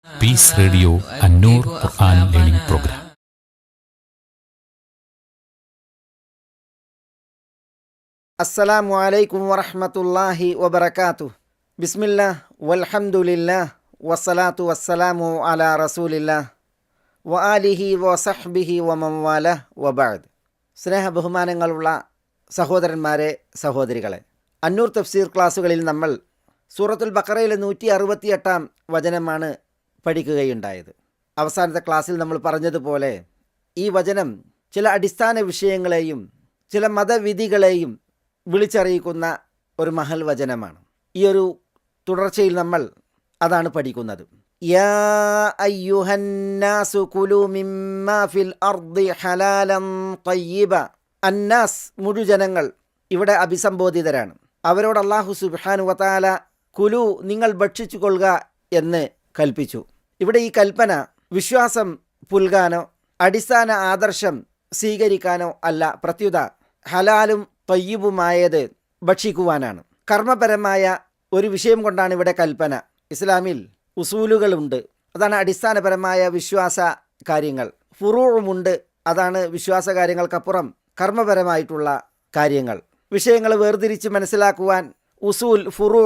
Piece radio അന്നൂർ ഖുർആൻ learning programme. അസ്സലാമു അലൈക്കും വറഹ്മത്തുള്ളാഹി വബറകാതുഹു. ബിസ്മില്ലാഹ് വൽഹംദുലില്ലാഹ് വസ്സലാത്തു വസ്സലാമു അലാ റസൂലില്ലാഹ് വആലിഹി വസഹ്ബിഹി വമൻ വാലഹ് വബഅദ്. സ്നേഹ ബഹുമാനങ്ങളുള്ള സഹോദരന്മാരെ, സഹോദരികളെ, അന്നൂർ തഫ്സീർ ക്ലാസ്സുകളിൽ നമ്മൾ സൂറത്തുൽ ബഖറയിലെ 168 വചനമാണ് പഠിക്കുകയുണ്ടായത്. അവസാനത്തെ ക്ലാസ്സിൽ നമ്മൾ പറഞ്ഞതുപോലെ ഈ വചനം ചില അടിസ്ഥാന വിഷയങ്ങളെയും ചില മതവിധികളെയും വിളിച്ചറിയിക്കുന്ന ഒരു മഹൽ വചനമാണ്. ഈ ഒരു തുടർച്ചയിൽ നമ്മൾ അതാണ് പഠിക്കുന്നത്. യാ അയ്യുഹന്നാസു കുലൂ മിമ്മാ ഫിൽ അർദി ഹലാലൻ തയ്യിബ. അന്നാസ്, മുഴുജനങ്ങൾ ഇവിടെ അഭിസംബോധിതരാണ്. അവരോട് അല്ലാഹു സുബ്ഹാനഹു വ തആല കുലു, നിങ്ങൾ ഭക്ഷിച്ചു കൊള്ളുക എന്ന് കൽപ്പിച്ചു. ഇവിടെ ഈ കൽപ്പന വിശ്വാസം പുൽകാനോ അടിസ്ഥാന ആദർശം സ്വീകരിക്കാനോ അല്ല, പ്രത്യുത ഹലാലും തയ്യിബുമായത് ഭക്ഷിക്കുവാനാണ്. കർമ്മപരമായ ഒരു വിഷയം കൊണ്ടാണ് ഇവിടെ കൽപ്പന. ഇസ്ലാമിൽ ഉസൂലുകളുണ്ട്, അതാണ് അടിസ്ഥാനപരമായ വിശ്വാസ കാര്യങ്ങൾ. ഫുറൂഉമുണ്ട്, അതാണ് വിശ്വാസ കാര്യങ്ങൾക്കപ്പുറം കർമ്മപരമായിട്ടുള്ള കാര്യങ്ങൾ. വിഷയങ്ങൾ വേർതിരിച്ച് മനസ്സിലാക്കുവാൻ ഉസൂൽ, ഫുറൂ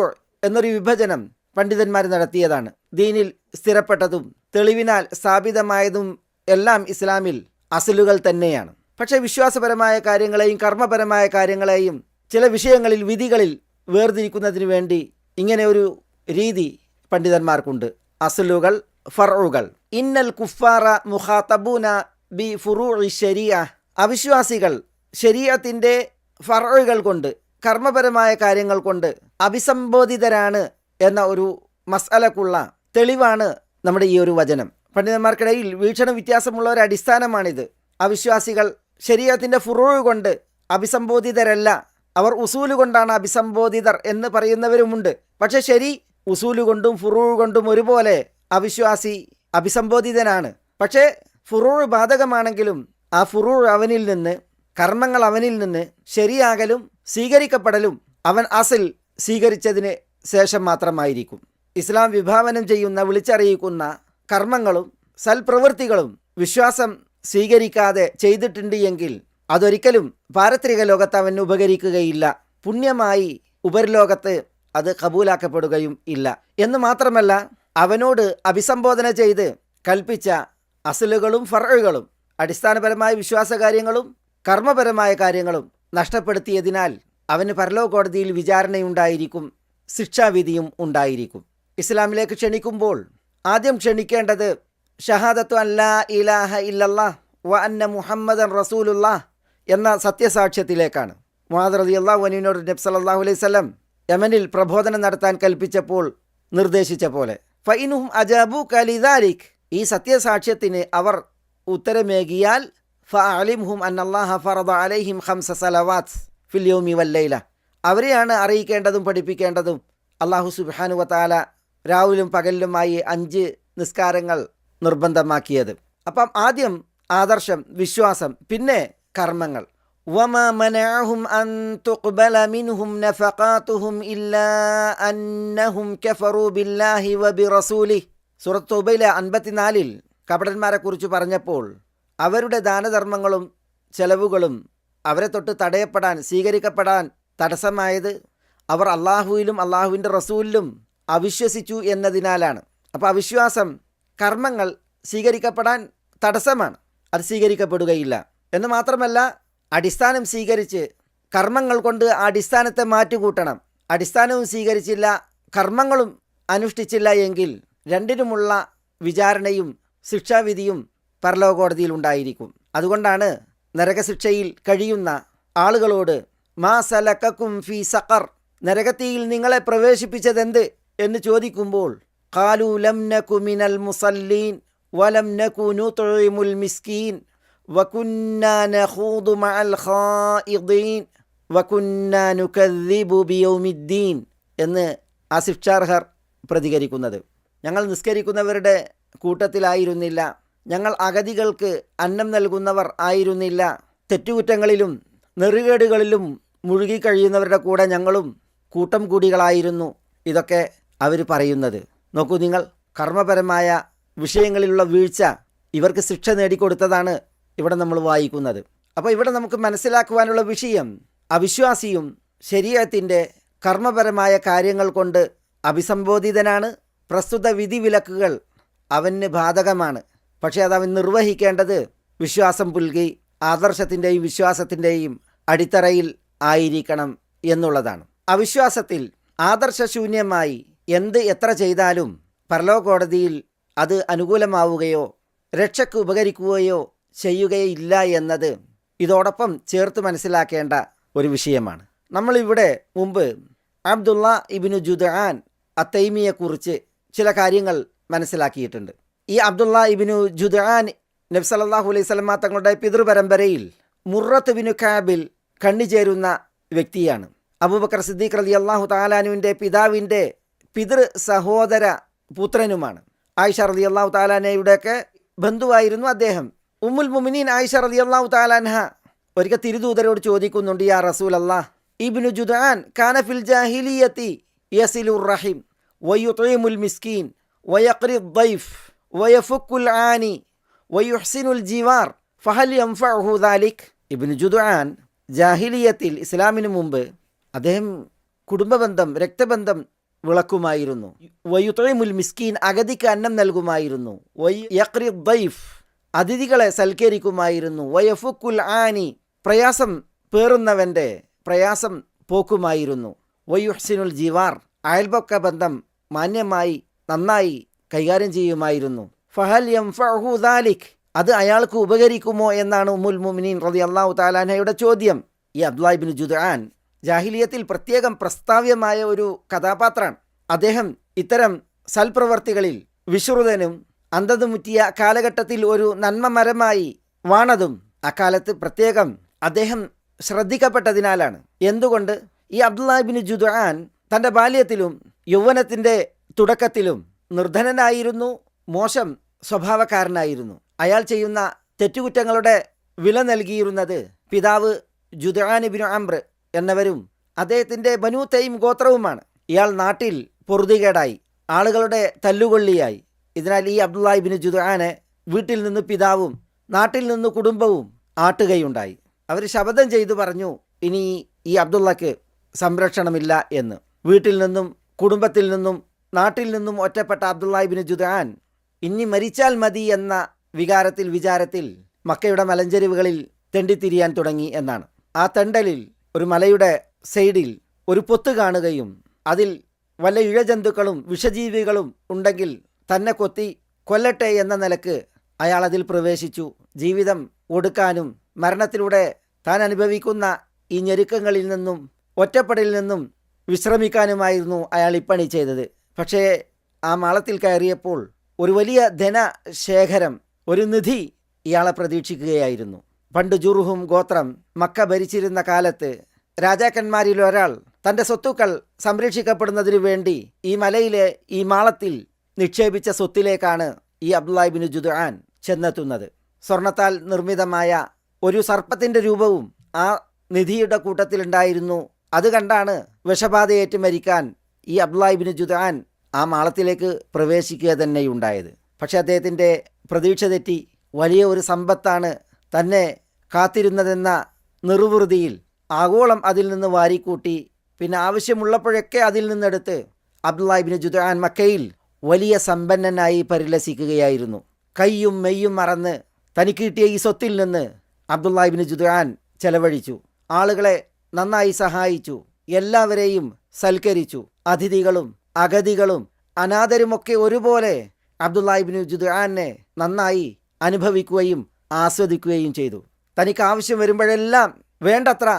എന്നൊരു വിഭജനം പണ്ഡിതന്മാർ നടത്തിയതാണ്. ദീനിൽ സ്ഥിരപ്പെട്ടതും തെളിവിനാൽ സ്ഥാപിതമായതും എല്ലാം ഇസ്ലാമിൽ അസലുകൾ തന്നെയാണ്. പക്ഷേ വിശ്വാസപരമായ കാര്യങ്ങളെയും കർമ്മപരമായ കാര്യങ്ങളെയും ചില വിഷയങ്ങളിൽ, വിധികളിൽ വേർതിരിക്കുന്നതിന് വേണ്ടി ഇങ്ങനെ ഒരു രീതി പണ്ഡിതന്മാർക്കുണ്ട്. അസലുകൾ, ഫർഉകൾ. ഇന്നൽ കുഫാറ മുഖാതബൂന ബി ഫുറൂഇ ശരീഅ. അവിശ്വാസികൾ ശരീഅത്തിൻ്റെ ഫർഉകൾ കൊണ്ട്, കർമ്മപരമായ കാര്യങ്ങൾ കൊണ്ട് അഭിസംബോധിതരാണ് എന്ന ഒരു മസ്അലക്കുള്ള തെളിവാണ് നമ്മുടെ ഈ ഒരു വചനം. പണ്ഡിതന്മാർക്കിടയിൽ വീക്ഷണ വ്യത്യാസമുള്ള ഒരു അടിസ്ഥാനമാണിത്. അവിശ്വാസികൾ ശരീഅത്തിൻ്റെ ഫുറൂഉ കൊണ്ട് അഭിസംബോധിതരല്ല, അവർ ഉസൂല് കൊണ്ടാണ് അഭിസംബോധിതർ എന്ന് പറയുന്നവരുമുണ്ട്. പക്ഷെ ശരി, ഉസൂല് കൊണ്ടും ഫുറൂഉ കൊണ്ടും ഒരുപോലെ അവിശ്വാസി അഭിസംബോധിതനാണ്. പക്ഷേ ഫുറൂഉ ബാധകമാണെങ്കിലും ആ ഫുറൂഉ അവനിൽ നിന്ന്, കർമ്മങ്ങൾ അവനിൽ നിന്ന് ശരിയാകലും സ്വീകരിക്കപ്പെടലും അവൻ അസിൽ സ്വീകരിച്ചതിന് ശേഷം മാത്രമായിരിക്കും. ഇസ്ലാം വിഭാവനം ചെയ്യുന്ന, വിളിച്ചറിയിക്കുന്ന കർമ്മങ്ങളും സൽപ്രവൃത്തികളും വിശ്വാസം സ്വീകരിക്കാതെ ചെയ്തിട്ടുണ്ട് എങ്കിൽ അതൊരിക്കലും പാരത്രിക ലോകത്ത് അവന് ഉപകരിക്കുകയില്ല. പുണ്യമായി ഉപരിലോകത്ത് അത് കബൂലാക്കപ്പെടുകയും ഇല്ല. എന്ന് മാത്രമല്ല, അവനോട് അഭിസംബോധന ചെയ്ത് കൽപ്പിച്ച അസലുകളും ഫർഉകളും, അടിസ്ഥാനപരമായ വിശ്വാസകാര്യങ്ങളും കർമ്മപരമായ കാര്യങ്ങളും നഷ്ടപ്പെടുത്തിയതിനാൽ അവന് പരലോക കോടതിയിൽ വിചാരണയുണ്ടായിരിക്കും, ശിക്ഷാവിധിയും ഉണ്ടായിരിക്കും. ഇസ്ലാമിലേക്ക് ക്ഷണിക്കുമ്പോൾ ആദ്യം ക്ഷണിക്കേണ്ടത് ഷഹാദത്തു അല്ലാ ഇലാഹ ഇല്ലല്ലാഹ് വ അന്ന മുഹമ്മദൻ റസൂലുള്ളാഹ് എന്ന സത്യസാക്ഷ്യത്തിലേക്കാണ്. മുആദ് റളിയല്ലാഹു അൻഹുവിനോട് നബി സല്ലല്ലാഹു അലൈഹി വസല്ലം യമനിൽ പ്രബോധനം നടത്താൻ കൽപ്പിച്ചപ്പോൾ നിർദ്ദേശിച്ച പോലെ ഫഇൻഹും അജാബൂക ലിദാലിക്, ഈ സത്യസാക്ഷ്യത്തിന് അവർ ഉത്തരമേകിയാൽ ഫഅലിംഹും അന്നല്ലാഹ ഫറദ അലൈഹിം 5 സലവാത്ത് ഫിൽ യൗമി വൽ ലൈല, അവരെയാണ് അറിയിക്കേണ്ടതും പഠിപ്പിക്കേണ്ടതും. അല്ലാഹു സുബ്ഹാനഹു വ തആല രാവിലും പകലിലുമായി 5 നിസ്കാരങ്ങൾ നിർബന്ധമാക്കിയത്. അപ്പം ആദ്യം ആദർശം, വിശ്വാസം, പിന്നെ കർമ്മങ്ങൾ. വമാ മനഅഹും അൻ തുഖ്ബല മിൻഹും നഫഖാതുഹും ഇല്ലാ അന്നഹും കഫറൂ ബില്ലാഹി വബിറസൂലിഹി. സൂറത്ത് തൗബയിലെ 54 കപടന്മാരെ കുറിച്ച് പറഞ്ഞപ്പോൾ അവരുടെ ദാനധർമ്മങ്ങളും ചെലവുകളും അവരെ തൊട്ട് തടയപ്പെടാൻ, സ്വീകരിക്കപ്പെടാൻ തടസ്സമായത് അവർ അള്ളാഹുവിലും അള്ളാഹുവിൻ്റെ റസൂലിലും അവിശ്വസിച്ചു എന്നതിനാലാണ്. അപ്പോൾ അവിശ്വാസം കർമ്മങ്ങൾ സ്വീകരിക്കപ്പെടാൻ തടസ്സമാണ്, അത് സ്വീകരിക്കപ്പെടുകയില്ല. എന്ന് മാത്രമല്ല, അടിസ്ഥാനം സ്വീകരിച്ച് കർമ്മങ്ങൾ കൊണ്ട് ആ അടിസ്ഥാനത്തെ മാറ്റുകൂട്ടണം. അടിസ്ഥാനവും സ്വീകരിച്ചില്ല, കർമ്മങ്ങളും അനുഷ്ഠിച്ചില്ല എങ്കിൽ രണ്ടിനുമുള്ള വിചാരണയും ശിക്ഷാവിധിയും പരലോക കോടതിയിൽ ഉണ്ടായിരിക്കും. അതുകൊണ്ടാണ് നരകശിക്ഷയിൽ കഴിയുന്ന ആളുകളോട് മാ സലക്കക്കും ഫീ സഖർ, നരകത്തിയിൽ നിങ്ങളെ പ്രവേശിപ്പിച്ചതെന്ത് എന്ന് ചോദിക്കുമ്പോൾ ഖാലൂ ലം നകു മിനൽ മുസല്ലീൻ വലം നകു നുത്ഇമുൽ മിസ്കീൻ വകുന്നാ നഖൂദു മഅൽ ഖായിദീൻ വകുന്നാ നുകദ്ദിബു ബിയൗമിദ്ദീൻ എന്ന് ആ ശിക്ഷാർഹർ പ്രതികരിക്കുന്നത്. ഞങ്ങൾ നിസ്കരിക്കുന്നവരുടെ കൂട്ടത്തിലായിരുന്നില്ല, ഞങ്ങൾ അഗതികൾക്ക് അന്നം നൽകുന്നവർ ആയിരുന്നില്ല, തെറ്റുകുറ്റങ്ങളിലും നെറുകേടുകളിലും മുഴുകിക്കഴിയുന്നവരുടെ കൂടെ ഞങ്ങളും കൂട്ടം കൂടികളായിരുന്നു. ഇതൊക്കെ അവർ പറയുന്നത്. നോക്കൂ നിങ്ങൾ, കർമ്മപരമായ വിഷയങ്ങളിലുള്ള വീഴ്ച ഇവർക്ക് ശിക്ഷ നേടിക്കൊടുത്തതാണ് ഇവിടെ നമ്മൾ വായിക്കുന്നത്. അപ്പോൾ ഇവിടെ നമുക്ക് മനസ്സിലാക്കുവാനുള്ള വിഷയം, അവിശ്വാസിയും ശരീഅത്തിൻ്റെ കർമ്മപരമായ കാര്യങ്ങൾ കൊണ്ട് അഭിസംബോധിതനാണ്. പ്രസ്തുത വിധിവിലക്കുകൾ അവന് ബാധകമാണ്. പക്ഷേ അത് അവൻ നിർവഹിക്കേണ്ടത് വിശ്വാസം പുൽകി ആദർശത്തിൻ്റെയും വിശ്വാസത്തിൻ്റെയും അടിത്തറയിൽ ആയിരിക്കണം എന്നുള്ളതാണ്. അവിശ്വാസത്തിൽ ആദർശശൂന്യമായി എത്ര ചെയ്താലും പരലോകകോടതിയിൽ അത് അനുകൂലമാവുകയോ രക്ഷയ്ക്ക് ഉപകരിക്കുകയോ ചെയ്യുകയില്ല എന്നത് ഇതോടൊപ്പം ചേർത്ത് മനസ്സിലാക്കേണ്ട ഒരു വിഷയമാണ്. നമ്മളിവിടെ മുമ്പ് അബ്ദുള്ള ഇബ്നു ജുദ്ആൻ അത്തൈമിയെക്കുറിച്ച് ചില കാര്യങ്ങൾ മനസ്സിലാക്കിയിട്ടുണ്ട്. ഈ അബ്ദുള്ള ഇബ്നു ജുദ്ആൻ നബി സല്ലല്ലാഹു അലൈഹി വസല്ലം തങ്ങളുടെ പിതൃപരമ്പരയിൽ മുറത്ത് ബിനു കഅബിൽ കണ്ണിചേരുന്ന വ്യക്തിയാണ്. അബൂബക്കർ സിദ്ദീഖ് റളിയല്ലാഹു തആല അൻഹുവിൻ്റെ പിതാവിൻ്റെ പിതൃ സഹോദര പുത്രനുമാണ്. ആയിഷ റളിയല്ലാഹു തആല അൻഹയുടെയൊക്കെ ബന്ധുവായിരുന്നു അദ്ദേഹം. ഉമ്മുൽ മുഅ്മിനീൻ ആയിഷ റളിയല്ലാഹു തആല അൻഹ ഒരിക്കൽ തിരുദൂതരോട് ചോദിക്കുന്നുണ്ട്, യാ റസൂലല്ലാഹ്, ഇബ്നു ജുദ്ആൻ കാന ഫിൽ ജാഹിലിയത്തി യസിലുർ റഹിം വയുത്ഇമുൽ മിസ്കീൻ വയഖ്രി ദൈഫ് വയഫുക്കുൽ ആനി വയുഹ്സിനുൽ ജിവാർ ഫഹൽ യൻഫഉഹു ദാലിക്. ഇബ്നു ജുദ്ആൻ ജാഹിലിയത്തിൽ, ഇസ്ലാമിന് മുമ്പ്, അദ്ദേഹം കുടുംബബന്ധം, രക്തബന്ധം വിളക്കുമായിരുന്നു. വയുത്ഇമുൽ മിസ്കീൻ, അഗതിക്ക് അന്നം നൽകുമായിരുന്നു. വയഖ്രി ദൈഫ്, അതിഥികളെ സൽക്കരിക്കുമായിരുന്നു. വയഫുക്കുൽ ആനി, പ്രയാസം പേറുന്നവൻ്റെ പ്രയാസം പോക്കുമായിരുന്നു. വയുഹ്സിനുൽ ജിവാർ, അയൽപക്ക ബന്ധം മാന്യമായി നന്നായി കൈകാര്യം ചെയ്യുമായിരുന്നു. ഫഹൽ യൻഫഉഹു ദാലിക്, അത് അയാൾക്ക് ഉപകരിക്കുമോ എന്നാണ് ഉമ്മുൽ മുഅ്മിനീൻ റളിയല്ലാഹു തആല അൻഹയുടെ ചോദ്യം. ഈ അബ്ദുല്ലാ ഇബ്നു ജുദ്ആൻ ജാഹിലിയത്തിൽ പ്രത്യേകം പ്രസ്താവ്യമായ ഒരു കഥാപാത്രമാണ്. അദ്ദേഹം ഇത്തരം സൽപ്രവർത്തികളിൽ വിശ്രുതനും അന്ധതുമുറ്റിയ കാലഘട്ടത്തിൽ ഒരു നന്മ മരമായി വാണതും അക്കാലത്ത് പ്രത്യേകം അദ്ദേഹം ശ്രദ്ധിക്കപ്പെട്ടതിനാലാണ്. എന്തുകൊണ്ട്? ഈ അബ്ദുല്ലാ ഇബ്നു ജുദ്ആൻ തൻ്റെ ബാല്യത്തിലും യൗവനത്തിൻ്റെ തുടക്കത്തിലും നിർധനനായിരുന്നു, മോശം സ്വഭാവക്കാരനായിരുന്നു. അയാൾ ചെയ്യുന്ന തെറ്റുകുറ്റങ്ങളുടെ വില നൽകിയിരുന്നത് പിതാവ് ജുദ്ആൻ ഇബ്നു അംർ എന്നവരും അദ്ദേഹത്തിൻ്റെ ബനൂ തൈം ഗോത്രവുമാണ്. ഇയാൾ നാട്ടിൽ പൊറുതികേടായി, ആളുകളുടെ തല്ലുകൊള്ളിയായി. ഇതിനാൽ ഈ അബ്ദുല്ലാ ഇബ്നു ജുദ്ആനെ വീട്ടിൽ നിന്ന് പിതാവും നാട്ടിൽ നിന്ന് കുടുംബവും ആട്ടുകയുണ്ടായി. അവർ ശപഥം ചെയ്തു പറഞ്ഞു, ഇനി ഈ അബ്ദുള്ളക്ക് സംരക്ഷണമില്ല എന്ന്. വീട്ടിൽ നിന്നും കുടുംബത്തിൽ നിന്നും നാട്ടിൽ നിന്നും ഒറ്റപ്പെട്ട അബ്ദുല്ലാ ഇബ്നു ജുദ്ആൻ ഇനി മരിച്ചാൽ മതി എന്ന വിചാരത്തിൽ മക്കയുടെ മലഞ്ചെരിവുകളിൽ തെണ്ടിത്തിരിയാൻ തുടങ്ങി എന്നാണ്. ആ തെണ്ടലിൽ ഒരു മലയുടെ സൈഡിൽ ഒരു പൊത്ത് കാണുകയും അതിൽ വല്ല ഇഴജന്തുക്കളും വിഷജീവികളും ഉണ്ടെങ്കിൽ തന്നെ കൊല്ലട്ടെ എന്ന നിലക്ക് അയാൾ അതിൽ പ്രവേശിച്ചു. ജീവിതം ഒടുക്കാനും മരണത്തിലൂടെ താൻ അനുഭവിക്കുന്ന ഈ ഞെരുക്കങ്ങളിൽ നിന്നും ഒറ്റപ്പെടലിൽ നിന്നും വിശ്രമിക്കാനുമായിരുന്നു അയാൾ ഇപ്പണി ചെയ്തത്. പക്ഷേ ആ മാളത്തിൽ കയറിയപ്പോൾ ഒരു വലിയ ധനശേഖരം, ഒരു നിധി ഇയാളെ പ്രതീക്ഷിക്കുകയായിരുന്നു. പണ്ട് ജുർഹും ഗോത്രം മക്ക ഭരിച്ചിരുന്ന കാലത്ത് രാജാക്കന്മാരിൽ ഒരാൾ തൻ്റെ സ്വത്തുക്കൾ സംരക്ഷിക്കപ്പെടുന്നതിനു വേണ്ടി ഈ മലയിലെ ഈ മാളത്തിൽ നിക്ഷേപിച്ച സ്വത്തിലേക്കാണ് ഈ അബ്ദുല്ലാ ഇബ്നു ജുദ്ആൻ ചെന്നെത്തുന്നത്. സ്വർണത്താൽ നിർമ്മിതമായ ഒരു സർപ്പത്തിൻ്റെ രൂപവും ആ നിധിയുടെ കൂട്ടത്തിലുണ്ടായിരുന്നു. അത് കണ്ടാണ് വിഷബാധയേറ്റ് മരിക്കാൻ ഈ അബ്ദുല്ലാ ഇബ്നു ജുദ്ആൻ ആ മാളത്തിലേക്ക് പ്രവേശിക്കുക തന്നെയുണ്ടായത്. പക്ഷേ അദ്ദേഹത്തിൻ്റെ പ്രതീക്ഷ തെറ്റി. വലിയ ഒരു സമ്പത്താണ് തന്നെ കാത്തിരുന്നതെന്ന നിർവൃതിയിൽ ആഗോളം അതിൽ നിന്ന് വാരിക്കൂട്ടി. പിന്നെ ആവശ്യമുള്ളപ്പോഴൊക്കെ അതിൽ നിന്നെടുത്ത് അബ്ദുല്ലാ ഇബ്നു ജുദ്ആൻ മക്കയിൽ വലിയ സമ്പന്നനായി പരിലസിക്കുകയായിരുന്നു. കയ്യും മെയ്യും മറന്ന് തനിക്ക് കിട്ടിയ ഈ സ്വത്തിൽ നിന്ന് അബ്ദുല്ലാ ഇബ്നു ജുദ്ആൻ ചെലവഴിച്ചു. ആളുകളെ നന്നായി സഹായിച്ചു, എല്ലാവരെയും സൽക്കരിച്ചു. അതിഥികളും അഗതികളും അനാഥരുമൊക്കെ ഒരുപോലെ അബ്ദുല്ലാ ഇബ്നു ജുദ്ആനെ നന്നായി അനുഭവിക്കുകയും ആസ്വദിക്കുകയും ചെയ്തു. തനിക്ക് ആവശ്യം വരുമ്പോഴെല്ലാം വേണ്ടത്ര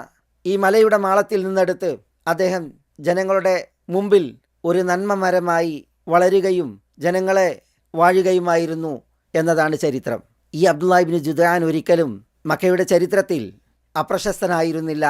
ഈ മലയുടെ മാളത്തിൽ നിന്നെടുത്ത് അദ്ദേഹം ജനങ്ങളുടെ മുമ്പിൽ ഒരു നന്മ മരമായി വളരുകയും ജനങ്ങളെ വാഴുകയുമായിരുന്നു എന്നതാണ് ചരിത്രം. ഈ അബ്ദുല്ലാ ഇബ്നു ജുദ്ആൻ ഒരിക്കലും മക്കയുടെ ചരിത്രത്തിൽ അപ്രശസ്തനായിരുന്നില്ല.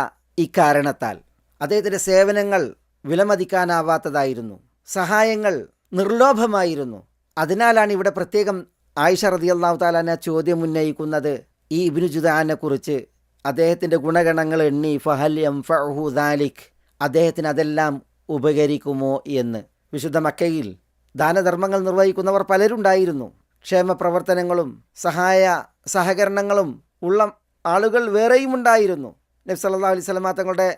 ഇക്കാരണത്താൽ അദ്ദേഹത്തിൻ്റെ സേവനങ്ങൾ വിലമതിക്കാനാവാത്തതായിരുന്നു, സഹായങ്ങൾ നിർലോഭമായിരുന്നു. അതിനാലാണ് ഇവിടെ പ്രത്യേകം ആയിഷ റളിയല്ലാഹു തആല അൻഹ ചോദ്യം ഉന്നയിക്കുന്നത് ഈ ഇബ്നു ജുദ്ആനെ കുറിച്ച്. അദ്ദേഹത്തിൻ്റെ ഗുണഗണങ്ങൾ എണ്ണി ഫഹൽ യൻഫഉഹു ദാലിക്, അദ്ദേഹത്തിന് അതെല്ലാം ഉപകരിക്കുമോ എന്ന്. വിശുദ്ധ മക്കയിൽ ദാനധർമ്മങ്ങൾ നിർവഹിക്കുന്നവർ പലരുണ്ടായിരുന്നു. ക്ഷേമ പ്രവർത്തനങ്ങളും സഹകരണങ്ങളും ഉള്ള ആളുകൾ വേറെയും ഉണ്ടായിരുന്നു. നബി സല്ലല്ലാഹു അലൈഹി വസല്ലം തങ്ങളുടെ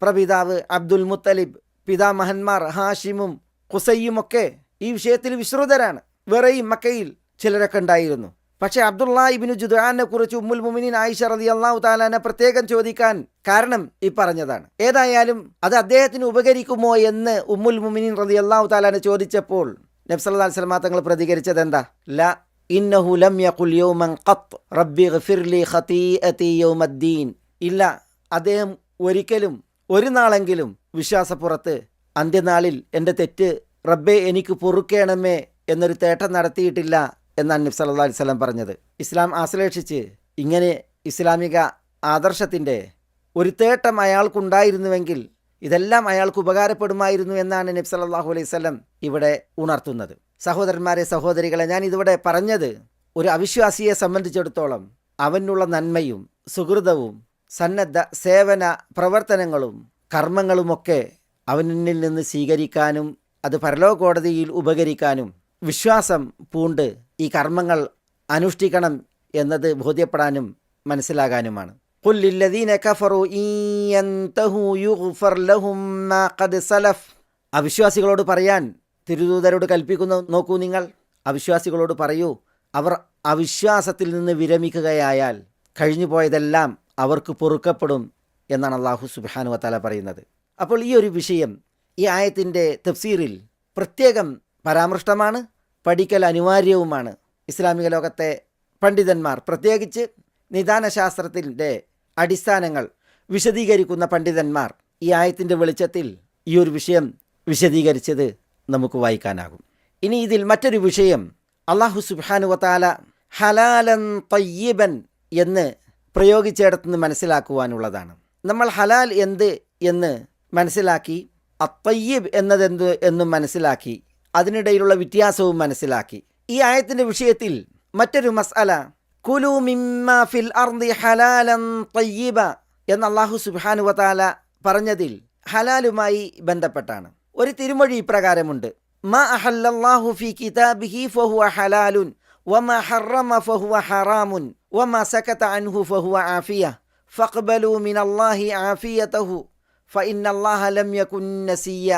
പ്രപിതാവ് അബ്ദുൽ മുത്തലിബ്, പിതാമഹന്മാർ ഹാഷിമും ഖുസയ്യുമൊക്കെ ഈ വിഷയത്തിൽ വിശ്രുതരാണ്. വേറെയും മക്കയിൽ ചിലരൊക്കെ ഉണ്ടായിരുന്നു. പക്ഷേ അബ്ദുള്ള ഇബ്നു ജുദ്ആനെ കുറിച്ച് ഉമ്മുൽ മുഅ്മിനീൻ ആയിഷ റളിയല്ലാഹു തആല പ്രത്യേകം ചോദിക്കാൻ കാരണം ഈ പറഞ്ഞതാണ്. ഏതായാലും അത് അദ്ദേഹത്തിന് ഉപകരിക്കുമോ എന്ന് ഉമ്മുൽ മുഅ്മിനീൻ റളിയല്ലാഹു തആല ചോദിച്ചപ്പോൾ നബി സല്ലല്ലാഹു അലൈഹി വസല്ലം തങ്ങൾ പ്രതികരിച്ചത് എന്താ? ല ഇന്നഹു ലം യഖുൽ യൗമൻ ഖത്ത് റബ്ബി ഗ്ഫിർലി ഖതീഅതി യൗമദ്ദീൻ. ഇല്ല, അദ്ദേഹം ഒരിക്കലും ഒരു നാളെങ്കിലും വിശ്വാസപ്പുറത്ത് അന്ത്യനാളിൽ എൻ്റെ തെറ്റ് റബ്ബേ എനിക്ക് പൊറുക്കേണമേ എന്നൊരു തേട്ടം നടത്തിയിട്ടില്ല എന്നാണ് നബി സല്ലല്ലാഹു അലൈഹി വസല്ലം പറഞ്ഞത്. ഇസ്ലാം ആശ്ലേഷിച്ച് ഇങ്ങനെ ഇസ്ലാമിക ആദർശത്തിൻ്റെ ഒരു തേട്ടം അയാൾക്കുണ്ടായിരുന്നുവെങ്കിൽ ഇതെല്ലാം അയാൾക്ക് ഉപകാരപ്പെടുമായിരുന്നു എന്നാണ് നബി സല്ലല്ലാഹു അലൈഹി വസല്ലം ഇവിടെ ഉണർത്തുന്നത്. സഹോദരന്മാരെ, സഹോദരികളെ, ഞാൻ ഇതിവിടെ പറഞ്ഞത് ഒരു അവിശ്വാസിയെ സംബന്ധിച്ചിടത്തോളം അവനുള്ള നന്മയും സുഹൃതവും സന്നദ്ധ സേവന പ്രവർത്തനങ്ങളും കർമ്മങ്ങളുമൊക്കെ അവനിൽ നിന്ന് സ്വീകരിക്കാനും അത് പരലോക കോടതിയിൽ ഉപകരിക്കാനും വിശ്വാസം പൂണ്ട് ഈ കർമ്മങ്ങൾ അനുഷ്ഠിക്കണം എന്നത് ബോധ്യപ്പെടാനും മനസ്സിലാകാനുമാണ്. ഖുൽ ലില്ലദീന കഫറു ഇൻ യൻതഹു യുഗ്ഫർ ലഹും മാ ഖദ് സലഫ്. അവിശ്വാസികളോട് പറയാൻ തിരുദൂതരോട് കൽപ്പിക്കുന്നു, നോക്കൂ നിങ്ങൾ, അവിശ്വാസികളോട് പറയൂ, അവർ അവിശ്വാസത്തിൽ നിന്ന് വിരമിക്കുകയായാൽ കഴിഞ്ഞു പോയതെല്ലാം അവർക്ക് പൊറുക്കപ്പെടും എന്നാണ് അല്ലാഹു സുബ്ഹാനഹു വ തആല പറയുന്നത്. അപ്പോൾ ഈ ഒരു വിഷയം ഈ ആയത്തിൻ്റെ തഫ്സീറിൽ പ്രത്യേകം പരാമൃഷ്ടമാണ്, പഠിക്കൽ അനിവാര്യവുമാണ്. ഇസ്ലാമിക ലോകത്തെ പണ്ഡിതന്മാർ, പ്രത്യേകിച്ച് നിദാനശാസ്ത്രത്തിൻ്റെ അടിസ്ഥാനങ്ങൾ വിശദീകരിക്കുന്ന പണ്ഡിതന്മാർ ഈ ആയത്തിൻ്റെ വെളിച്ചത്തിൽ ഈ ഒരു വിഷയം വിശദീകരിച്ചത് നമുക്ക് വായിക്കാനാകും. ഇനി ഇതിൽ മറ്റൊരു വിഷയം അല്ലാഹു സുബ്ഹാനഹു വ തആല ഹലാലൻ തയ്യിബൻ എന്ന് പ്രയോഗിച്ചിടത്തുനിന്ന് മനസ്സിലാക്കുവാനുള്ളതാണ്. നമ്മൾ ഹലാൽ എന്ത് എന്ന് മനസ്സിലാക്കി, അത്തയ്യിബ് എന്നതെന്ത് എന്നും മനസ്സിലാക്കി, അതിനിടയിലുള്ള വ്യത്യാസവും മനസ്സിലാക്കി. ഈ ആയത്തിൻ്റെ വിഷയത്തിൽ മറ്റൊരു മസ്അല, കുലു മിമ്മാ ഫിൽ അർദി ഹലാലൻ തയ്യിബ എന്ന് അല്ലാഹു സുബ്ഹാനഹു വ തആല പറഞ്ഞതിൽ ഹലാലുമായി ബന്ധപ്പെട്ടാണ്. ഒരു തിരുമൊഴി ഇപ്രകാരമുണ്ട്: മാ അഹല്ലല്ലാഹു ഫീ കിതാബിഹി ഫഹുവ ഹലാലുൻ വമാ ഹറമ ഫഹുവ ഹറാമുൻ വമാ സകത അൻഹു ഫഹുവ ആഫിയ ഫഖ്ബലൂ മിനല്ലാഹി ആഫിയതഹു ഫഇന്നല്ലാഹ ലം യകുൻ നസിയ.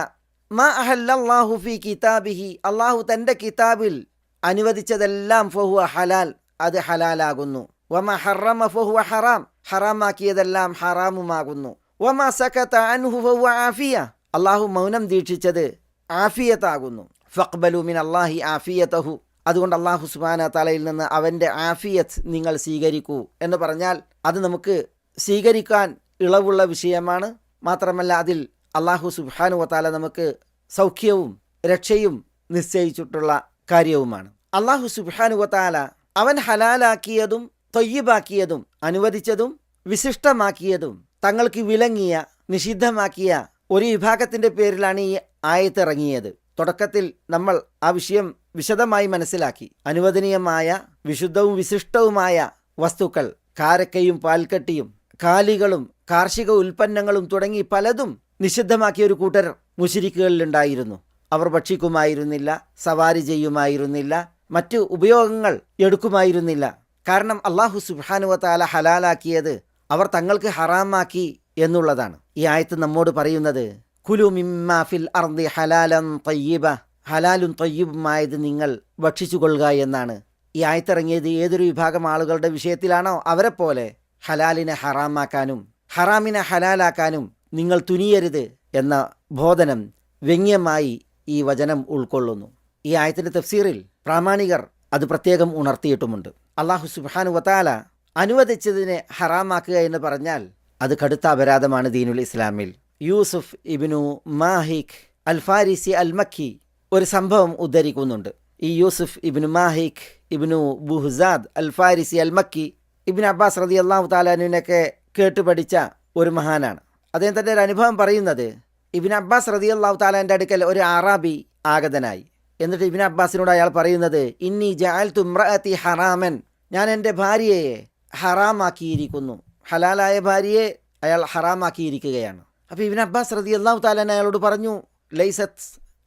മാ അഹല്ലല്ലാഹു ഫീ കിതാബിഹി, അല്ലാഹു തൻ്റെ കിതാബിൽ അനുവദിച്ചതെല്ലാം ഫഹുവ ഹലാൽ, അത് ഹലാലാകുന്നു. വമാ ഹറമ ഫഹുവ ഹറാം, ഹറാമാക്കിയതെല്ലാം ഹറാമുമാകുന്നു. വമാ സകത അൻഹു ഫഹുവ ആഫിയ, അല്ലാഹു മൗനം ദീക്ഷിച്ചത് ആഫിയത്താകുന്നു. ഫഖ്ബലൂ മിനല്ലാഹി ആഫിയതഹു, അതുകൊണ്ട് അല്ലാഹു സുബ്ഹാനഹു വ തആലയിൽ നിന്ന് അവൻ്റെ ആഫിയത്ത് നിങ്ങൾ സ്വീകരിക്കൂ എന്ന് പറഞ്ഞാൽ അത് നമുക്ക് സ്വീകരിക്കാൻ ഇളവുള്ള വിഷയമാണ്. മാത്രമല്ല അതിൽ അല്ലാഹു സുബ്ഹാനഹു വ തആല നമുക്ക് സൗഖ്യവും രക്ഷയും നിശ്ചയിച്ചിട്ടുള്ള കാര്യവുമാണ്. അല്ലാഹു സുബ്ഹാനഹു വ തആല അവൻ ഹലാലാക്കിയതും തൊയ്യിബാക്കിയതും അനുവദിച്ചതും വിശിഷ്ടമാക്കിയതും തങ്ങൾക്ക് വിലങ്ങിയ നിഷിദ്ധമാക്കിയ ഒരു വിഭാഗത്തിൻ്റെ പേരിലാണ് ഈ ആയത്ത് ഇറങ്ങിയത്. തുടക്കത്തിൽ നമ്മൾ ആ വിഷയം വിശദമായി മനസ്സിലാക്കി. അനുവദനീയമായ വിശുദ്ധവും വിശിഷ്ടവുമായ വസ്തുക്കൾ, കാരക്കയും പാൽക്കട്ടിയും കാലികളും കാർഷിക ഉൽപ്പന്നങ്ങളും തുടങ്ങി പലതും നിഷിദ്ധമാക്കിയ ഒരു കൂട്ടർ മുശ്രിക്കുകളിലുണ്ടായിരുന്നു. അവർ ഭക്ഷിക്കുമായിരുന്നില്ല, സവാരി ചെയ്യുമായിരുന്നില്ല, മറ്റു ഉപയോഗങ്ങൾ എടുക്കുമായിരുന്നില്ല. കാരണം അല്ലാഹു സുബ്ഹാനഹു വ തആല ഹലാലാക്കിയത് അവർ തങ്ങൾക്ക് ഹറാമാക്കി എന്നുള്ളതാണ്. ഈ ആയത്ത് നമ്മോട് പറയുന്നത് കുലു മിമ്മാ ഫിൽ അർദി ഹലാലൻ തയ്യിബ, ഹലാലും തയ്യിബുമായത് നിങ്ങൾ ഭക്ഷിച്ചുകൊള്ളുക എന്നാണ്. ഈ ആയത്തിറങ്ങിയത് ഏതൊരു വിഭാഗം ആളുകളുടെ വിഷയത്തിലാണോ അവരെ പോലെ ഹലാലിനെ ഹറാമാക്കാനും ഹറാമിനെ ഹലാലാക്കാനും നിങ്ങൾ തുനിയരുത് എന്ന ബോധനം വ്യംഗ്യമായി ഈ വചനം ഉൾക്കൊള്ളുന്നു. ഈ ആയത്തിൻ്റെ തഫ്സീറിൽ പ്രാമാണികർ അത് പ്രത്യേകം ഉണർത്തിയിട്ടുമുണ്ട്. അല്ലാഹു സുബ്ഹാനഹു വ തആല അനുവദിച്ചതിനെ ഹറാമാക്കുക എന്ന് പറഞ്ഞാൽ അത് കടുത്ത അപരാധമാണ് ദീനുൽ ഇസ്ലാമിൽ. യൂസുഫ് ഇബ്നു മാഹിക് അൽ ഫാരിസി അൽ മക്കി ഒരു സംഭവം ഉദ്ധരിക്കുന്നുണ്ട്. ഈ യൂസുഫ് ഇബ്നു മാഹിക് ഇബ്നു ബുഹ്സാദ് അൽ ഫാരിസി അൽ മക്കി ഇബ്നു അബ്ബാസ് റളിയല്ലാഹു തആല അൻഹുവിനൊക്കെ കേട്ട് പഠിച്ച ഒരു മഹാനാണ്. അദ്ദേഹം തൻ്റെ ഒരു അനുഭവം പറയുന്നത്, ഇബ്നു അബ്ബാസ് റളിയല്ലാഹു തആലാൻ്റെ അടുക്കൽ ഒരു അറാബി ആഗതനായി. എന്നിട്ട് ഇബ്നു അബ്ബാസിനോട് അയാൾ പറയുന്നത്, ഇന്നി ജഅൽതു ഇംറഅതി ഹറാമൻ, ഞാൻ എൻ്റെ ഭാര്യയെ ഹറാമാക്കിയിരിക്കുന്നു. ഹലാലായ ഭാര്യയെ അയാൾ ഹറാമാക്കിയിരിക്കുകയാണ്. അപ്പോൾ ഇബ്നു അബ്ബാസ് റളിയല്ലാഹു തആല അയാളോട് പറഞ്ഞു, ലൈസത്ത്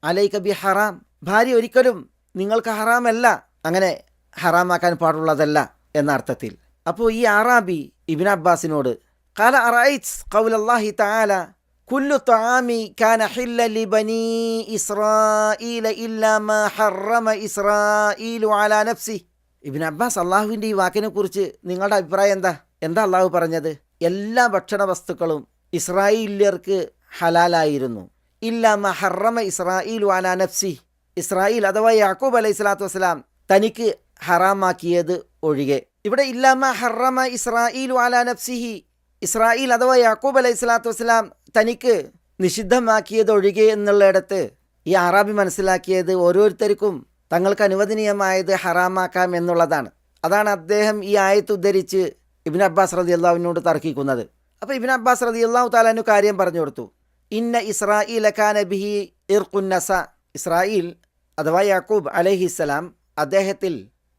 അലൈക ബി ഹറാം, ഭാര്യ ഒരിക്കലും നിങ്ങൾക്ക് ഹറാമല്ല, അങ്ങനെ ഹറാമാക്കാൻ പാടുള്ളതല്ല എന്ന അർത്ഥത്തിൽ. അപ്പോൾ ഈ അറാബി ഇബ്നു അബ്ബാസിനോട് ഖാല അറഅയ്ത ഖൗലല്ലാഹി തആല കുല്ലു തആമി കാന ഹില്ല ലിബനി ഇസ്രായീല ഇല്ലാ മാ ഹറമ ഇസ്രായീലു അലാ നഫ്സി. ഇബ്നു അബ്ബാസ്, അള്ളാഹുവിൻ്റെ ഈ വാക്കിനെ കുറിച്ച് നിങ്ങളുടെ അഭിപ്രായം എന്താ അള്ളാഹു പറഞ്ഞത്? എല്ലാ ഭക്ഷണ വസ്തുക്കളും ഇസ്രായേലിയർക്ക് ഹലാലായിരുന്നു. ഇല്ലാ മാ ഹറമ ഇസ്രായീലു അലാ നഫ്സി, ഇസ്രായേൽ അഥവാ യാക്കൂബ് അലൈഹി സ്വലാത്തു വസ്സലാം തനിക്ക് ഹറാമാക്കിയത് ഒഴികെ. ഇവിടെ ഇല്ലാ മാ ഹറമ ഇസ്രായീലു അലാ നഫ്സിഹി, ഇസ്രായേൽ അഥവാ യാക്കൂബ് അലൈഹി സ്വലാത്തു വസ്സലാം തനിക്ക് നിഷിദ്ധമാക്കിയത് ഒഴികെ എന്നുള്ളിടത്ത് ഈ അറാബി മനസ്സിലാക്കിയത് ഓരോരുത്തർക്കും തങ്ങൾക്ക് അനുവദനീയമായത് ഹറാമാക്കാം എന്നുള്ളതാണ്. അതാണ് അദ്ദേഹം ഈ ആയത്ത് ഉദ്ധരിച്ച് ഇബ്നു അബ്ബാസ് റളിയല്ലാഹുവിനോട് തർക്കിക്കുന്നത്. അപ്പോൾ ഇബ്നു അബ്ബാസ് റളിയല്ലാഹു തആല അൻഹു കാര്യം പറഞ്ഞു കൊടുത്തു. ഇന്ന ഇസ്രായീല കാന ബിഹി ഇർഖുന്നസ, ഇസ്രായേൽ അഥവാ യാക്കൂബ് അലൈഹിസ്സലാം അദ്ദേഹത്തിൽ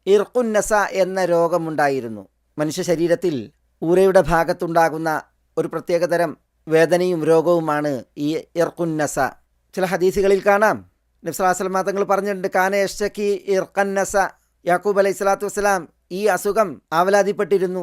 ഇർഖുന്നസ എന്ന രോഗമുണ്ടായിരുന്നു. മനുഷ്യ ശരീരത്തിൽ ഊരയുടെ ഭാഗത്തുണ്ടാകുന്ന ഒരു പ്രത്യേകതരം വേദനയും രോഗവുമാണ് ഈ ഇർഖുന്നസ. ചില ഹദീസുകളിൽ കാണാം നബി സല്ലല്ലാഹു അലൈഹി വസല്ലം തങ്ങൾ പറഞ്ഞിട്ടുണ്ട്, കാന യശ്തകി ഇർഖുന്നസ, യാക്കൂബ് അലൈഹി സ്വലാത്തു വസ്സലാം ഈ അസുഖം ആവലാതിപ്പെട്ടിരുന്നു.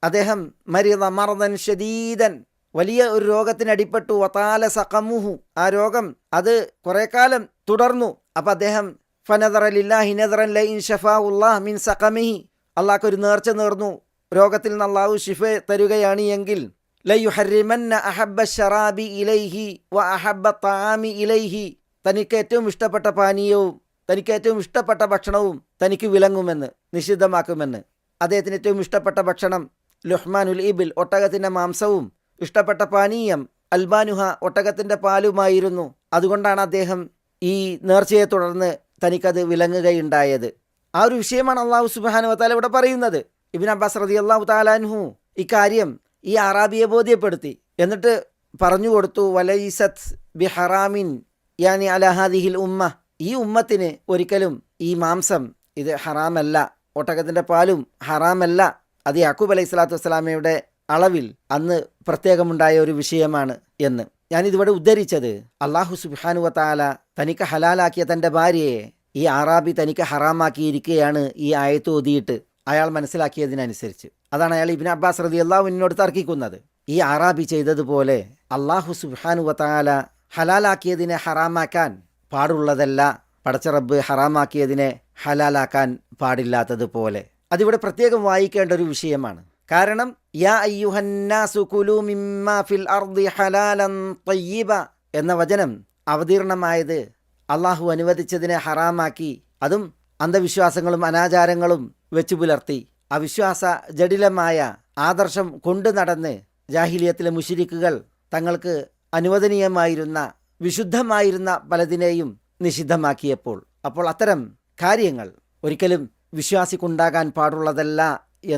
അദ്ദേഹം മരിദ മർദൻ ഷദീദൻ, വലിയ ഒരു രോഗത്തിനടിപ്പെട്ടു. വതാല സഖമുഹു, ആ രോഗം അത് കുറെ കാലം തുടർന്നു. അപ്പം അദ്ദേഹം ഫനദറ ലില്ലാഹി നദറൻ ലഇൻ ശഫാഉല്ലാഹ് മിൻ സഖമിഹി, അള്ളാഹ്ക്ക് ഒരു നേർച്ച നേർന്നു, രോഗത്തിൽ നിന്ന് അള്ളാഹു ശിഫ തരുകയാണ് എങ്കിൽ ലയുഹർരിമന്ന അഹബ്ബ ശറാബി ഇലൈഹി വ അഹബ്ബ തആമി ഇലൈഹി, തനിക്ക് ഏറ്റവും ഇഷ്ടപ്പെട്ട പാനീയവും തനിക്ക് ഏറ്റവും ഇഷ്ടപ്പെട്ട ഭക്ഷണവും തനിക്ക് വിലങ്ങുമെന്ന്, നിഷിദ്ധമാക്കുമെന്ന്. അദ്ദേഹത്തിന് ഏറ്റവും ഇഷ്ടപ്പെട്ട ഭക്ഷണം ലുഹ്മാനുൽ ഇബിൽ, ഒട്ടകത്തിൻ്റെ മാംസവും ഇഷ്ടപ്പെട്ട പാനീയം അൽബാനുഹ, ഒട്ടകത്തിൻ്റെ പാലുമായിരുന്നു. അതുകൊണ്ടാണ് അദ്ദേഹം ഈ നേർച്ചയെ തുടർന്ന് തനിക്കത് വിലങ്ങുകയുണ്ടായത്. ആ ഒരു വിഷയമാണ് അള്ളാഹു സുബ്ഹാനഹു വ തആല ഇവിടെ പറയുന്നത്. ഇബ്നു അബ്ബാസ് റളിയല്ലാഹു തആല അൻഹു ഇക്കാര്യം ഈ അറാബിയെ ബോധ്യപ്പെടുത്തി. എന്നിട്ട് പറഞ്ഞു കൊടുത്തു, വലൈസത് ബിഹറാമിൻ യാനി അലാ ഹാദിഹിൽ ഉമ്മ, ഈ ഉമ്മത്തിന് ഒരിക്കലും ഈ മാംസം ഇത് ഹറാമല്ല, ഒട്ടകത്തിൻ്റെ പാലും ഹറാമല്ല. അത് യാക്കൂബ് അലൈഹി സ്വലാത്തു വസ്സലാമയുടെ അളവിൽ അന്ന് പ്രത്യേകമുണ്ടായ ഒരു വിഷയമാണ് എന്ന്. ഞാനിതിവിടെ ഉദ്ധരിച്ചത് അള്ളാഹു സുബ്ഹാനഹു വ തആല തനിക്ക് ഹലാലാക്കിയ തൻ്റെ ഭാര്യയെ ഈ അറാബി തനിക്ക് ഹറാമാക്കിയിരിക്കുകയാണ് ഈ ആയത്ത് ഓതിയിട്ട് അയാൾ മനസ്സിലാക്കിയതിനനുസരിച്ച്. അതാണ് അയാൾ ഇബ്നു അബ്ബാസ് റളിയല്ലാഹു അൻഹുവിനോട് തർക്കിക്കുന്നത്. ഈ അറാബി ചെയ്തതുപോലെ അള്ളാഹു സുബ്ഹാനഹു വ തആല ഹലാലാക്കിയതിനെ ഹറാമാക്കാൻ പാടുള്ളതല്ല, പടച്ച റബ്ബ് ഹറാമാക്കിയതിനെ ഹലാലാക്കാൻ പാടില്ലാത്തതുപോലെ. അതിവിടെ പ്രത്യേകം വായിക്കേണ്ട ഒരു വിഷയമാണ്. കാരണം യാ അയ്യുഹന്നാസു കുലൂ മിമ്മാ ഫിൽ അർദി ഹലാലൻ തയ്യിബ എന്ന വചനം അവതീർണമായത് അള്ളാഹു അനുവദിച്ചതിനെ ഹറാമാക്കി, അതും അന്ധവിശ്വാസങ്ങളും അനാചാരങ്ങളും വെച്ചു പുലർത്തി അവിശ്വാസ ജടിലമായ ആദർശം കൊണ്ടു നടന്ന് ജാഹിലിയത്തിലെ മുശ്രിക്കുകൾ തങ്ങൾക്ക് അനുവദനീയമായിരുന്ന വിശുദ്ധമായിരുന്ന പലതിനെയും നിഷിദ്ധമാക്കിയപ്പോൾ, അപ്പോൾ അത്തരം കാര്യങ്ങൾ ഒരിക്കലും വിശ്വാസിക്കുണ്ടാകാൻ പാടുള്ളതല്ല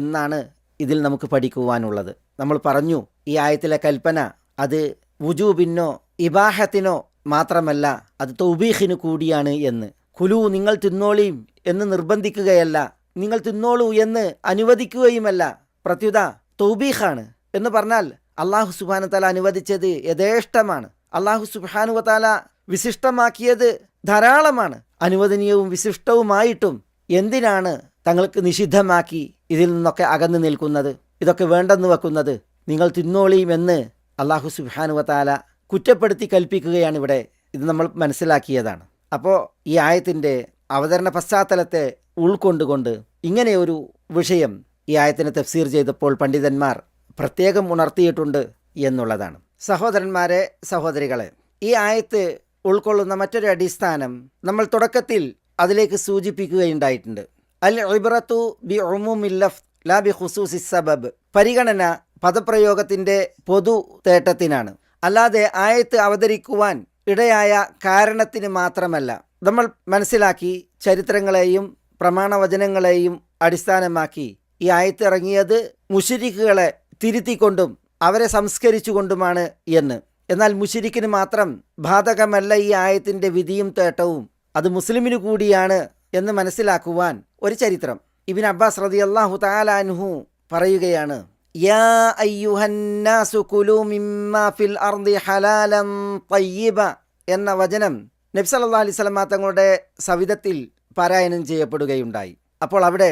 എന്നാണ് ഇതിൽ നമുക്ക് പഠിക്കുവാനുള്ളത്. നമ്മൾ പറഞ്ഞു ഈ ആയത്തിലെ കൽപ്പന അത് വുജൂബിനോ ഇബാഹത്തിനോ മാത്രമല്ല, അത് തൗബീഖിന് കൂടിയാണ് എന്ന്. കുലു, നിങ്ങൾ തിന്നോളിയും എന്ന് നിർബന്ധിക്കുകയല്ല, നിങ്ങൾ തിന്നോളൂ എന്ന് അനുവദിക്കുകയുമല്ല, പ്രത്യുത തൗബീഖാണ്. എന്ന് പറഞ്ഞാൽ അള്ളാഹു സുബ്ഹാനഹു വ തആല അനുവദിച്ചത് യഥേഷ്ടമാണ്, അള്ളാഹു സുബ്ഹാനഹു വ തആല വിശിഷ്ടമാക്കിയത് ധാരാളമാണ്. അനുവദനീയവും വിശിഷ്ടവുമായിട്ടും എന്തിനാണ് തങ്ങൾക്ക് നിഷിദ്ധമാക്കി ഇതിൽ നിന്നൊക്കെ അകന്നു നിൽക്കുന്നത്, ഇതൊക്കെ വേണ്ടെന്ന് വെക്കുന്നത്? നിങ്ങൾ തിന്നോളിയും എന്ന് അള്ളാഹു സുബ്ഹാനഹു വ തആല കുറ്റപ്പെടുത്തി കൽപ്പിക്കുകയാണ് ഇവിടെ. ഇത് നമ്മൾ മനസ്സിലാക്കിയതാണ്. അപ്പോൾ ഈ ആയത്തിൻ്റെ അവതരണ പശ്ചാത്തലത്തെ ഉൾക്കൊണ്ടുകൊണ്ട് ഇങ്ങനെയൊരു വിഷയം ഈ ആയത്തിനെ തഫ്സീർ ചെയ്തപ്പോൾ പണ്ഡിതന്മാർ പ്രത്യേകം ഉണർത്തിയിട്ടുണ്ട് എന്നുള്ളതാണ്. സഹോദരന്മാരെ, സഹോദരികളെ, ഈ ആയത്ത് ഉൾക്കൊള്ളുന്ന മറ്റൊരു അടിസ്ഥാനം നമ്മൾ തുടക്കത്തിൽ അതിലേക്ക് സൂചിപ്പിക്കുകയുണ്ടായിട്ടുണ്ട്. അൽ ഇബ്റത്തു ബി ഉമൂമിൽ ലഫ്ദ് ലാ ബി ഖുസൂസി സബബ്, പരിഗണന പദപ്രയോഗത്തിൻ്റെ പൊതു തേട്ടത്തിനാണ്, അല്ലാതെ ആയത്ത് അവതരിക്കുവാൻ ഇടയായ കാരണത്തിന് മാത്രമല്ല. നമ്മൾ മനസ്സിലാക്കി ചരിത്രങ്ങളെയും പ്രമാണവചനങ്ങളെയും അടിസ്ഥാനമാക്കി ഈ ആയത്ത് ഇറങ്ങിയത് മുശ്രിക്കുകളെ തിരുത്തിക്കൊണ്ടും അവരെ സംസ്കരിച്ചുകൊണ്ടുമാണ് എന്ന്. എന്നാൽ മുശ്രിക്കിന് മാത്രം ബാധകമല്ല ഈ ആയത്തിൻ്റെ വിധിയും തേട്ടവും, അത് മുസ്ലിമിനു കൂടിയാണ് എന്ന് മനസ്സിലാക്കുവാൻ ഒരു ചരിത്രം. ഇബ്നു അബ്ബാസ് റളിയല്ലാഹു തആല അൻഹു പറയുകയാണ്, യാ അയ്യുഹന്നാസു കുലൂ മിമ്മാ ഫിൽ അർദി ഹലാലൻ തയ്യിബ എന്ന വചനം നബി സല്ലല്ലാഹു അലൈഹി വസല്ലം തങ്ങളുടെ സവിധത്തിൽ പാരായണം ചെയ്യപ്പെടുകയുണ്ടായി. അപ്പോൾ അവിടെ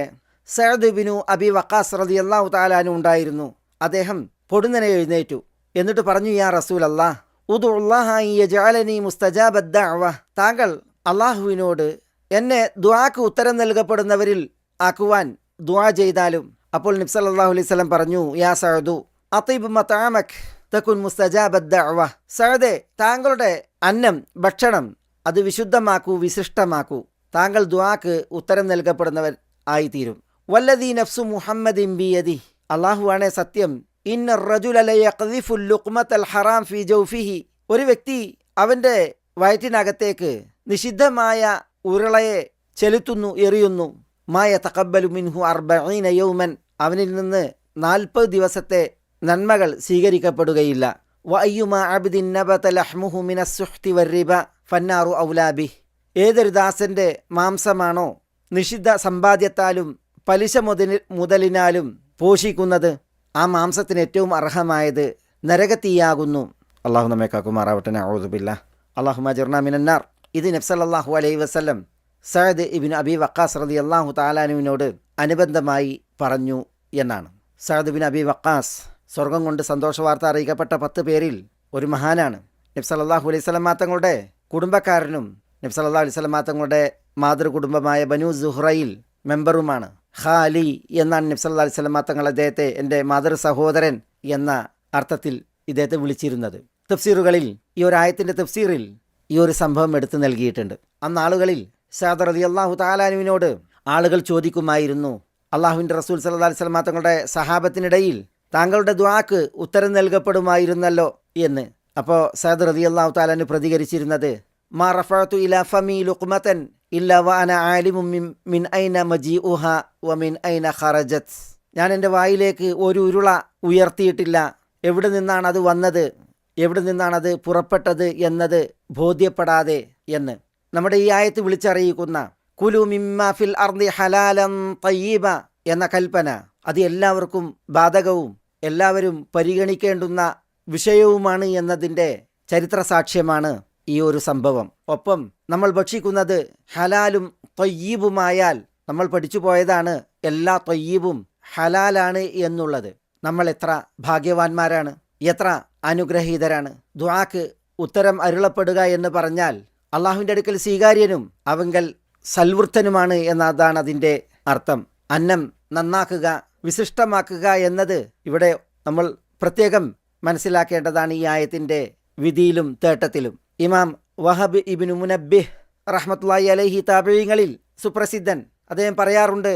സഅദ് ഇബ്നു അബി വഖാസ് റളിയല്ലാഹു തആല അൻഹു ഉണ്ടായിരുന്നു. അദ്ദേഹം പൊടുന്നനെ എഴുന്നേറ്റു. എന്നിട്ട് പറഞ്ഞു, യാ റസൂലല്ലാഹ് ഉദ്ഉല്ലാഹ അൻ യജഅലനി മുസ്തജാബദ് ദഅവ. താങ്കൾ അള്ളാഹുവിനോട് എന്നെ ദുആക്ക് ഉത്തരം നൽകപ്പെടുന്നവരിൽ ആക്കുവാൻ ദുആ ചെയ്താലും. അപ്പോൾ നബി സല്ലല്ലാഹു അലൈഹി വസല്ലം പറഞ്ഞു, യാ സഅദു അത്തിബ് മത്അമക് തകുൻ മുസ്തജാബദ് ദഅവ. സഅദേ, താങ്കളുടെ അന്നം, ഭക്ഷണം അത് വിശുദ്ധമാക്കൂ, വിശിഷ്ടമാക്കൂ. താങ്കൾ ദുആക്ക് ഉത്തരം നൽകപ്പെടുന്നവർ ആയിത്തീരും. വല്ലദീ നഫ്സു മുഹമ്മദിൻ ബിയദി. അള്ളാഹുവാണേ സത്യം. ഇന്ന റജുല ലയഖ്ദിഫുൽ ലുഖ്മത്തൽ ഹറാം ഫീ ജൗഫിഹി. ഒരു വ്യക്തി അവൻ്റെ വയറ്റിനകത്തേക്ക് നിഷിദ്ധമായ ഉരുളയെ ചെലുത്തുന്നു, എറിയുന്നു. മാ യതഖബ്ബലു മിൻഹു 40 യൗമൻ. അവനിൽ നിന്ന് 40 ദിവസത്തെ നന്മകൾ സ്വീകരിക്കപ്പെടുകയില്ല. വ അയ്യുമാ അബ്ദിൻ നബത ലഹ്മുഹു മിനസ്സുഹ്തി വറിബ ഫന്നാറു ഔലാ ബിഹി. ഏതൊരു ദാസന്റെ മാംസമാണോ നിഷിദ്ധ സമ്പാദ്യത്താലും പലിശ മുതലിനാലും പോഷിക്കുന്നത്, ആ മാംസത്തിന് ഏറ്റവും അർഹമായത് നരകത്തീയാകുന്നു. അള്ളാഹു നമ്മെ കാക്കുമാറാവട്ടെ. നഊദു ബില്ലാഹ്. അല്ലാഹുമ്മ അജിർനാ മിനന്നാർ. ഇത് നബി സല്ലല്ലാഹു അലൈഹി വസല്ലം സഅദ് ഇബ്നു അബി വഖാസ് റളിയല്ലാഹു തആല അൻഹുവിനോട് അനുബന്ധമായി പറഞ്ഞു എന്നാണ്. സഅദ് ഇബ്നു അബി വഖാസ് സ്വർഗം കൊണ്ട് സന്തോഷവാർത്ത അറിയിക്കപ്പെട്ട 10 പേരിൽ ഒരു മഹാനാണ്. നബി സല്ലല്ലാഹു അലൈഹി വസല്ലം തങ്ങളുടെ കുടുംബക്കാരനും നബി സല്ലല്ലാഹു അലൈഹി വസല്ലം തങ്ങളുടെ മാതൃകുടുംബമായ ബനു സുഹ്റയിൽ മെമ്പറുമാണ്. ഖാലി എന്നാണ് നബി സല്ലല്ലാഹു അലൈഹി വസല്ലം തങ്ങൾ അദ്ദേഹത്തെ എൻ്റെ മാതൃ സഹോദരൻ എന്ന അർത്ഥത്തിൽ ഇദ്ദേഹത്തെ വിളിച്ചിരുന്നത്. തഫ്സീറുകളിൽ ഈ ഒരു ആയത്തിൻ്റെ തഫ്സീറിൽ ഈ ഒരു സംഭവം എടുത്തു നൽകിയിട്ടുണ്ട്. അന്നാളുകളിൽ സഅദ് റളിയല്ലാഹു തആല അൻഹുവിനോട് ആളുകൾ ചോദിക്കുമായിരുന്നു, അള്ളാഹുവിൻ്റെ റസൂൽ സല്ലല്ലാഹു അലൈഹി വസല്ലം തങ്ങളുടെ സഹാബത്തിനിടയിൽ താങ്കളുടെ ദുആക്ക് ഉത്തരം നൽകപ്പെടുമായിരുന്നല്ലോ എന്ന്. അപ്പോൾ സഅദ് റളിയല്ലാഹു തആല അൻഹു പ്രതികരിച്ചിരുന്നത്, മാ റഫഅതു ഇലാ ഫമി ലുഖ്മതൻ ഇല്ലാ വ അന ആലിമും മിൻ ഐന മജീഉഹ വ മിൻ ഐന ഖറജത്. ഞാൻ എൻ്റെ വായിലേക്ക് ഒരു ഉരുള ഉയർത്തിയിട്ടില്ല, എവിടെ നിന്നാണ് അത് വന്നത്, എവിടെ നിന്നാണത് പുറപ്പെട്ടത് എന്നത് ബോധ്യപ്പെടാതെ എന്ന്. നമ്മുടെ ഈ ആയത്ത് വിളിച്ചറിയിക്കുന്ന കുലു മിമ്മാ ഫിൽ അർദി ഹലാലൻ തയ്യിബ എന്ന കൽപ്പന അത് എല്ലാവർക്കും ബാധകവും എല്ലാവരും പരിഗണിക്കേണ്ടുന്ന വിഷയവുമാണ് എന്നതിൻ്റെ ചരിത്ര സാക്ഷ്യമാണ് ഈ ഒരു സംഭവം. ഒപ്പം നമ്മൾ ഭക്ഷിക്കുന്നത് ഹലാലും ത്വയ്യീബുമായാൽ നമ്മൾ പഠിച്ചു പോയതാണ് എല്ലാ ത്വയ്യീബും ഹലാലാണ് എന്നുള്ളത്. നമ്മൾ എത്ര ഭാഗ്യവാന്മാരാണ്, എത്ര അനുഗ്രഹീതരാണ്. ദുആക്ക് ഉത്തരം അരുളപ്പെടുക എന്ന് പറഞ്ഞാൽ അള്ളാഹുവിൻ്റെ അടുക്കൽ സ്വീകാര്യനും അവങ്കൽ സൽവൃത്തനുമാണ് എന്നതാണ് അതിൻ്റെ അർത്ഥം. അന്നം നന്നാക്കുക, വിശിഷ്ടമാക്കുക എന്നത് ഇവിടെ നമ്മൾ പ്രത്യേകം മനസ്സിലാക്കേണ്ടതാണ് ഈ ആയത്തിൻ്റെ വിധിയിലും തേട്ടത്തിലും. ഇമാം വഹബ് ഇബ്നു മുനബ്ബിഹ് റഹ്മത്തുള്ളാഹി അലൈഹി താബിഈങ്ങളിൽ സുപ്രസിദ്ധൻ. അദ്ദേഹം പറയാറുണ്ട്,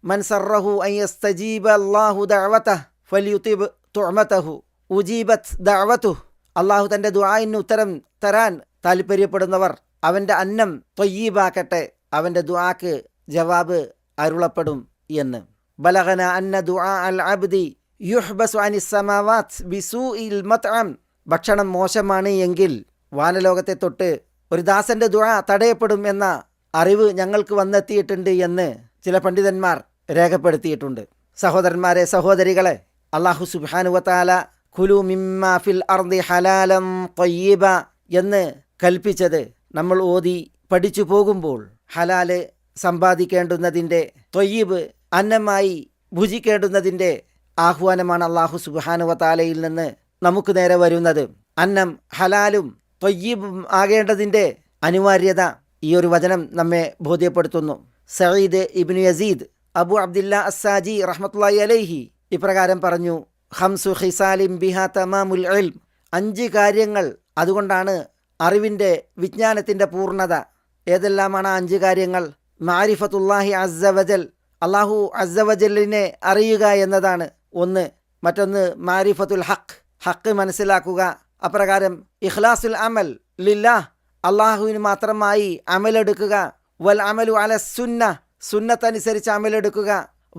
മൻ സറഹു അൻ യസ്തജീബ അല്ലാഹു ദഅവതഹു ഫൽയുതിബ് തുഅമതഹു ഉജീബത് ദഅവതുഹു. അള്ളാഹു തൻ്റെ ദുആഇന് ഉത്തരം തരാൻ താല്പര്യപ്പെടുന്നവർ അവൻ്റെ അന്നം ത്വയ്യീബാക്കട്ടെ, അവൻ്റെ ദുആക്ക് ജവാബ് അരുളപ്പെടും എന്ന്. ബലഗന അന്ന ദുആ അൽ അബ്ദി യുഹ്ബസു അനിസ് സമാവാത് ബിസൂഇൽ മത്അം. ഭക്ഷണം മോശമാണ് എങ്കിൽ വാനലോകത്തെ തൊട്ട് ഒരു ദാസന്റെ ദുആ തടയപ്പെടും എന്ന അറിവ് ഞങ്ങൾക്ക് വന്നെത്തിയിട്ടുണ്ട് എന്ന് ചില പണ്ഡിതന്മാർ രേഖപ്പെടുത്തിയിട്ടുണ്ട്. സഹോദരന്മാരെ, സഹോദരികളെ, അല്ലാഹു സുബ്ഹാനഹു വ തആല കുലു മിമ്മാ ഫിൽ അർദി ഹലാലൻ തയ്യിബ എന്ന് കൽപ്പിച്ചത് നമ്മൾ ഓതി പഠിച്ചു പോകുമ്പോൾ ഹലാല് സമ്പാദിക്കേണ്ടുന്നതിൻ്റെ, ത്വയ്യിബ് അന്നമായി ഭുജിക്കേണ്ടുന്നതിൻ്റെ ആഹ്വാനമാണ് അല്ലാഹു സുബ്ഹാനഹു വ തആലയിൽ നിന്ന് നമുക്ക് നേരെ വരുന്നത്. അന്നം ഹലാലും ത്വയ്യിബും ആകേണ്ടതിൻ്റെ അനിവാര്യത ഈ ഒരു വചനം നമ്മെ ബോധ്യപ്പെടുത്തുന്നു. സഈദ് ഇബ്നു യസീദ് അബു അബ്ദില്ല അസ്സാജി റഹ്മത്തുള്ളാഹി അലൈഹി ഇപ്രകാരം പറഞ്ഞു, ഖംസു ഖിസാലിൻ ബിഹാ തമാമുൽ ഇൽം. 5 കാര്യങ്ങൾ, അതുകൊണ്ടാണ് അറിവിൻ്റെ വിജ്ഞാനത്തിൻ്റെ പൂർണ്ണത. ഏതെല്ലാമാണ് 5 കാര്യങ്ങൾ? മാരിഫത്തുല്ലാഹി അസ്സവജൽ, അള്ളാഹു അസ്സവജലിനെ അറിയുക എന്നതാണ് ഒന്ന്. മറ്റൊന്ന് മാരിഫത്തുൽ ഹഖ്, ഹക്ക് മനസ്സിലാക്കുക. അപ്രകാരം ഇഖ്ലാസുൽ അമൽ ലില്ലാഹ്, അള്ളാഹുവിന് മാത്രമായി അമലെടുക്കുക. വൽ അമലു അല സുന്ന, സുന്നത്തനുസരിച്ച് അമലെടുക്കുക.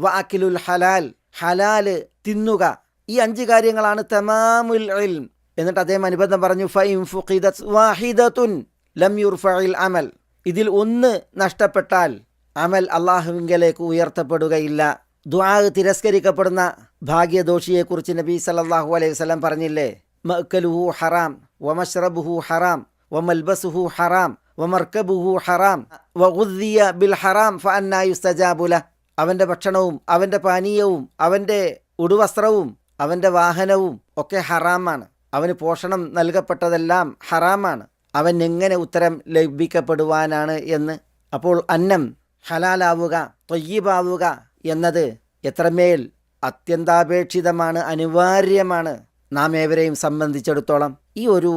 വ അക്കിലുൽ ഹലാൽ, ഹലാല് തിന്നുക. ഈ 5 കാര്യങ്ങളാണ് തമാമുൽ ഇൽം. എന്നിട്ട് അദ്ദേഹം അനുബന്ധം പറഞ്ഞു, ഫഇൻ ഫുഖിദത് വാഹിദത്തുൻ ലം യുർഫഇൽ അമൽ. ഇതിൽ ഒന്ന് നഷ്ടപ്പെട്ടാൽ അമൽ അള്ളാഹുവിങ്കലേക്ക് ഉയർത്തപ്പെടുകയില്ല. ദുആ തിരസ്കരിക്കപ്പെടുന്ന ഭാഗ്യദോഷിയെക്കുറിച്ച് നബി സല്ലല്ലാഹു അലൈഹി വസല്ലം പറഞ്ഞില്ലേ, മഅ്കലുഹു ഹറാം വമശ്റബുഹു ഹറാം വമൽബസുഹു ഹറാം വമർക്കബുഹു ഹറാം വഗുദ്ദിയ ബിൽ ഹറാം ഫഅന്നാ യുസ്തജാബു ലഹ്. അവൻ്റെ ഭക്ഷണവും അവൻ്റെ പാനീയവും അവൻ്റെ ഉടുവസ്ത്രവും അവൻ്റെ വാഹനവും ഒക്കെ ഹറാമാണ്. അവന് പോഷണം നൽകപ്പെട്ടതെല്ലാം ഹറാമാണ്. അവൻ എങ്ങനെ ഉത്തരം ലഭിക്കപ്പെടുവാനാണ് എന്ന്. അപ്പോൾ അന്നം ഹലാലാവുക, ത്വയ്യിബാവുക എന്നത് എത്രമേൽ അത്യന്താപേക്ഷിതമാണ്, അനിവാര്യമാണ് നാം ഏവരെയും സംബന്ധിച്ചിടത്തോളം. ഈ ഒരു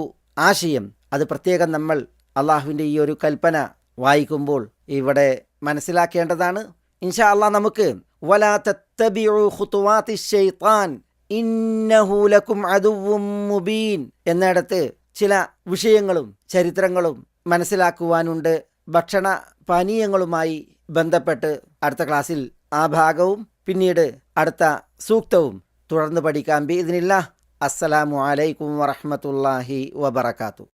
ആശയം അത് പ്രത്യേകം നമ്മൾ അള്ളാഹുവിൻ്റെ ഈ ഒരു കൽപ്പന വായിക്കുമ്പോൾ ഇവിടെ മനസ്സിലാക്കേണ്ടതാണ്. ഇൻഷാ അള്ളാഹ് നമുക്ക് വലാ തത്തബിഉ ഖുതുവാതി ശൈത്താൻ ഇന്നഹു ലക്കും അദുവ്വും മുബീൻ എന്നിടത്ത് ചില വിഷയങ്ങളും ചരിത്രങ്ങളും മനസ്സിലാക്കുവാനുണ്ട്. ഭക്ഷണ പാനീയങ്ങളുമായി ബന്ധപ്പെട്ട് അടുത്ത ക്ലാസ്സിൽ ആ ഭാഗവും പിന്നീട് അടുത്ത സൂക്തവും തുടർന്ന് പഠിക്കാം. ബിഇദ്നില്ലാഹ്. അസ്സലാമു അലൈക്കും വറഹ്മത്തുള്ളാഹി വബറകാതുഹു.